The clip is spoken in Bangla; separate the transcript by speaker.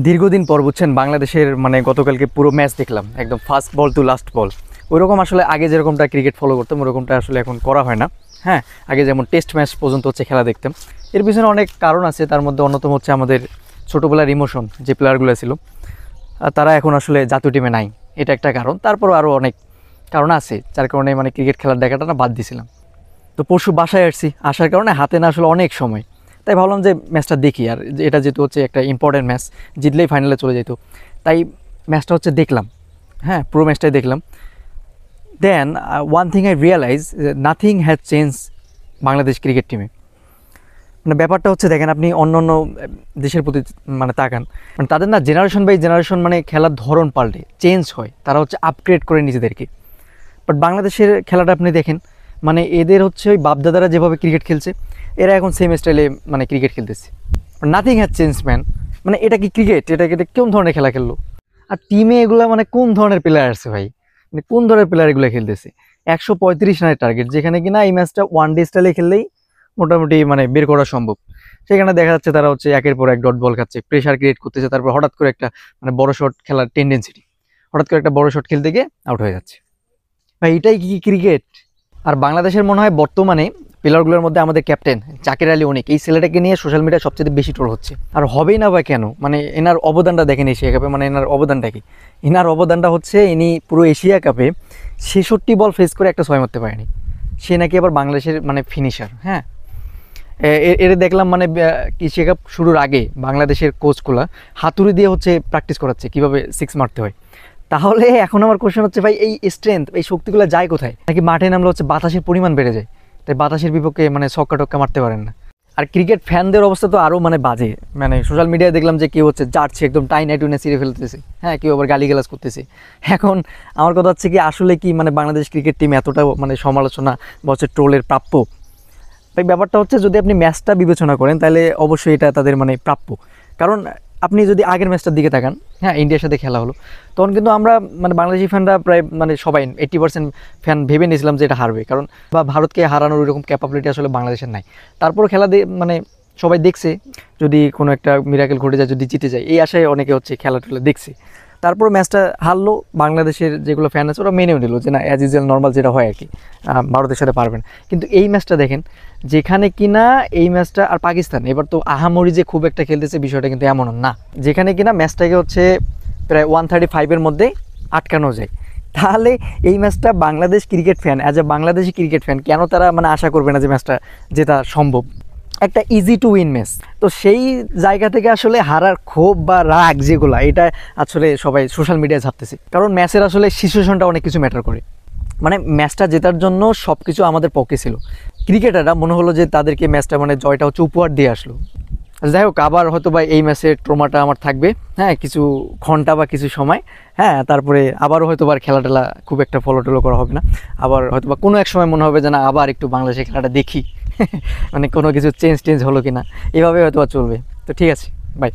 Speaker 1: দীর্ঘদিন পর বুঝছেন বাংলাদেশের মানে গতকালকে পুরো ম্যাচ দেখলাম একদম ফার্স্ট বল টু লাস্ট বল। ওইরকম আসলে আগে যেরকমটা ক্রিকেট ফলো করতাম ওরকমটা আসলে এখন করা হয় না। হ্যাঁ, আগে যেমন টেস্ট ম্যাচ পর্যন্ত হচ্ছে খেলা দেখতাম। এর পিছনে অনেক কারণ আছে, তার মধ্যে অন্যতম হচ্ছে আমাদের ছোটোবেলার ইমোশন, যে প্লেয়ারগুলো ছিল তারা এখন আসলে জাতীয় টিমে নাই, এটা একটা কারণ। তারপরও আরও অনেক কারণ আছে যার কারণে মানে ক্রিকেট খেলার দেখাটা না বাদ দিয়েছিলাম। তো পরশু বাসায় আসছি, আসার কারণে হাতে না আসলে অনেক সময়, তাই ভাবলাম যে ম্যাচটা দেখি। আর এটা যেহেতু হচ্ছে একটা ইম্পর্টেন্ট ম্যাচ, জিতলেই ফাইনালে চলে যেত, তাই ম্যাচটা হচ্ছে দেখলাম। হ্যাঁ, পুরো ম্যাচটাই দেখলাম। Then one thing I realise, nothing has change Bangladesh cricket টিমে। মানে ব্যাপারটা হচ্ছে দেখেন, আপনি অন্য অন্য দেশের প্রতি মানে তাকান, মানে তাদের না জেনারেশন বাই জেনারেশন মানে খেলার ধরন পাল্টে চেঞ্জ হয়, তারা হচ্ছে আপগ্রেড করে নিজেদেরকে। বাট বাংলাদেশের খেলাটা আপনি দেখেন, মানে এদের হচ্ছে ওই বাপদাদারা যেভাবে ক্রিকেট খেলছে, এরা এখন সেম স্টাইলে মানে ক্রিকেট খেলতেছে। Nothing has change man. মানে এটা কি ক্রিকেট? এটা কোন ধরনের খেলা খেললো? আর টিমে এগুলো মানে কোন ধরনের প্লেয়ার আছে ভাই? মানে কোন ধরনের প্লেয়ার এগুলো খেলতেছে? 135 রানের টার্গেট, যেখানে কিনা এই ম্যাচটা ওয়ান ডে স্টাইলে খেললেই মোটামুটি মানে বের করা সম্ভব। সেখানে দেখা যাচ্ছে তারা হচ্ছে একের পর এক ডট বল খাচ্ছে, প্রেশার ক্রিয়েট করতেছে, তারপর হঠাৎ করে একটা মানে বড় শট খেলার টেন্ডেন্সিটি, হঠাৎ করে একটা বড় শট খেলতে গিয়ে আউট হয়ে যাচ্ছে। ভাই এটাই কি ক্রিকেট? আর বাংলাদেশের মনে হয় বর্তমানে প্লেয়ারগুলোর মধ্যে আমাদের ক্যাপ্টেন জাকির আলী অনেক, এই ছেলেটাকে নিয়ে সোশ্যাল মিডিয়ায় সবচেয়ে বেশি ট্রোল হচ্ছে। আর হবেই না বা কেন? মানে এনার অবদানটা দেখেন এশিয়া কাপে, মানে এনার অবদানটা কি? এনার অবদানটা হচ্ছে ইনি পুরো এশিয়া কাপে 66 বল ফেস করে একটা 6 মারতে পারেনি। সে নাকি আবার বাংলাদেশের মানে ফিনিশার। হ্যাঁ, এর দেখলাম মানে এশিয়া কাপ শুরুর আগে বাংলাদেশের কোচগুলা হাতুড়ি দিয়ে হচ্ছে প্র্যাকটিস করাচ্ছে কীভাবে 6 মারতে হয়। তাহলে এখন আমার কোশ্চেন হচ্ছে, ভাই এই স্ট্রেংথ, এই শক্তিগুলো যায় কোথায়? নাকি মাঠে নামলে হচ্ছে বাতাসের পরিমাণ বেড়ে যায়, তাই বাতাসের বিপক্ষে মানে ছক্কা টক্কা মারতে পারেন না? আর ক্রিকেট ফ্যানদের অবস্থা তো আরও মানে বাজে। মানে সোশ্যাল মিডিয়ায় দেখলাম যে কেউ হচ্ছে যাচ্ছে একদম টাইনে টুনে ছিঁড়ে ফেলতেছে, হ্যাঁ, কেউ আবার গালিগালাজ করতেছে। এখন আমার কথা হচ্ছে কি, আসলে কি মানে বাংলাদেশ ক্রিকেট টিম এতটা মানে সমালোচনা বা হচ্ছে ট্রোলের প্রাপ্য? তাই ব্যাপারটা হচ্ছে, যদি আপনি ম্যাচটা বিবেচনা করেন তাহলে অবশ্যই এটা তাদের মানে প্রাপ্য। কারণ আপনি যদি আগের ম্যাচটার দিকে তাকান, হ্যাঁ, ইন্ডিয়ার সাথে খেলা হলো, তখন কিন্তু আমরা মানে বাংলাদেশি ফ্যানরা প্রায় মানে সবাই 80% ফ্যান ভেবে নিয়েছিলাম যে এটা হারবে, কারণ বা ভারতকে হারানোর ওইরকম ক্যাপাবিলিটি আসলে বাংলাদেশের নাই। তারপর খেলা মানে সবাই দেখছে, যদি কোনো একটা মিরাকেল ঘটে যায়, যদি জিতে যায়, এই আশায় অনেকে হচ্ছে খেলা টেলা দেখছে। তারপর ম্যাচটা হারলো, বাংলাদেশের যেগুলো ফ্যান আছে ওরা মেনেও নিল যে না, অ্যাজ ইউজুয়াল নর্মাল যেটা হয় আর কি, ভারতের সাথে পারবেন। কিন্তু এই ম্যাচটা দেখেন, যেখানে কিনা এই ম্যাচটা আর পাকিস্তান এবার তো আহামরি যে খুব একটা খেলতেছে বিষয়টা কিন্তু এমন না, যেখানে কিনা ম্যাচটাকে হচ্ছে প্রায় 135-এর মধ্যে আটকানো যায়। তাহলে এই ম্যাচটা Bangladesh cricket fan, as a Bangladeshi cricket fan, কেন তারা মানে আশা করবে না যে ম্যাচটা জেতা সম্ভব? একটা ইজি টু উইন ম্যাচ। তো সেই জায়গা থেকে আসলে হারার ক্ষোভ বা রাগ যেগুলো, এটা আসলে সবাই সোশ্যাল মিডিয়ায় ছাপতেছে। কারণ ম্যাচের আসলে সিচুয়েশনটা অনেক কিছু ম্যাটার করে। মানে ম্যাচটা জেতার জন্য সব কিছু আমাদের পক্ষে ছিল। ক্রিকেটাররা মনে হলো যে তাদেরকে ম্যাচটা মানে জয়টা হচ্ছে উপহার দিয়ে আসলো। যাই হোক, আবার হয়তো বা এই ম্যাচের ট্রমাটা আমার থাকবে, হ্যাঁ, কিছু ঘন্টা বা কিছু সময়। হ্যাঁ, তারপরে আবারও হয়তো বা খেলা টেলা খুব একটা ফলো টলো করা হবে না। আবার হয়তো বা কোনো এক সময় মনে হবে যে না, আবার একটু বাংলাদেশের খেলাটা দেখি, মানে কোনো কিছু চেঞ্জ হলো কিনা, এভাবে হয়তো বা চলবে। তো ঠিক আছে, বাই।